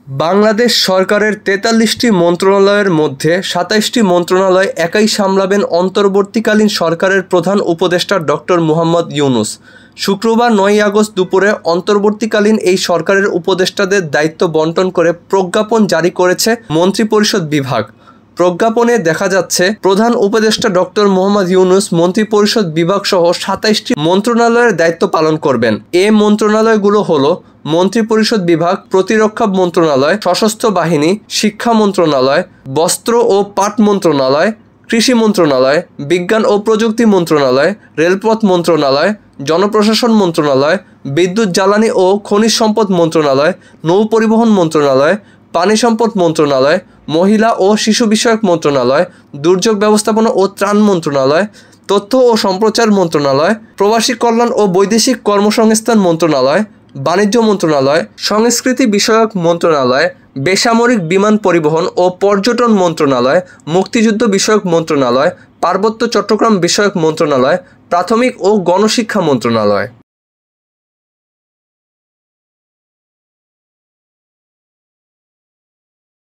বাংলাদেশ সরকারের ৪৩টি মন্ত্রণালয়ের মধ্যে ২৭টি মন্ত্রণালয় একাই সামলাবেন অন্তর্বর্তীকালীন সরকারের প্রধান উপদেষ্টা ডক্টর মুহাম্মদ ইউনূস। শুক্রবার ৯ আগস্ট দুপুরে অন্তর্বর্তীকালীন এই সরকারের উপদেষ্টাদের দায়িত্ব বণ্টন করে প্রজ্ঞাপন জারি করেছে মন্ত্রিপরিষদ বিভাগ। প্রজ্ঞাপনে দেখা যাচ্ছে, প্রধান উপদেষ্টা ডক্টর মুহাম্মদ ইউনূস মন্ত্রিপরিষদ বিভাগ সহ ২৭টি মন্ত্রণালয়ের দায়িত্ব পালন করবেন। এ মন্ত্রণালয়গুলো হলো মন্ত্রিপরিষদ বিভাগ, প্রতিরক্ষা মন্ত্রণালয়, সশস্ত্র বাহিনী, শিক্ষা মন্ত্রণালয়, বস্ত্র ও পাট মন্ত্রণালয়, কৃষি মন্ত্রণালয়, বিজ্ঞান ও প্রযুক্তি মন্ত্রণালয়, রেলপথ মন্ত্রণালয়, জনপ্রশাসন মন্ত্রণালয়, বিদ্যুৎ জ্বালানি ও খনিজ সম্পদ মন্ত্রণালয়, নৌ পরিবহন মন্ত্রণালয়, পানি সম্পদ মন্ত্রণালয়, মহিলা ও শিশু বিষয়ক মন্ত্রণালয়, দুর্যোগ ব্যবস্থাপনা ও ত্রাণ মন্ত্রণালয়, তথ্য ও সম্প্রচার মন্ত্রণালয়, প্রবাসী কল্যাণ ও বৈদেশিক কর্মসংস্থান মন্ত্রণালয়, বাণিজ্য মন্ত্রণালয়, সংস্কৃতি বিষয়ক মন্ত্রণালয়, বেসামরিক বিমান পরিবহন ও পর্যটন মন্ত্রণালয়, মুক্তিযুদ্ধ বিষয়ক মন্ত্রণালয়, পার্বত্য চট্টগ্রাম বিষয়ক মন্ত্রণালয়, প্রাথমিক ও গণশিক্ষা মন্ত্রণালয়।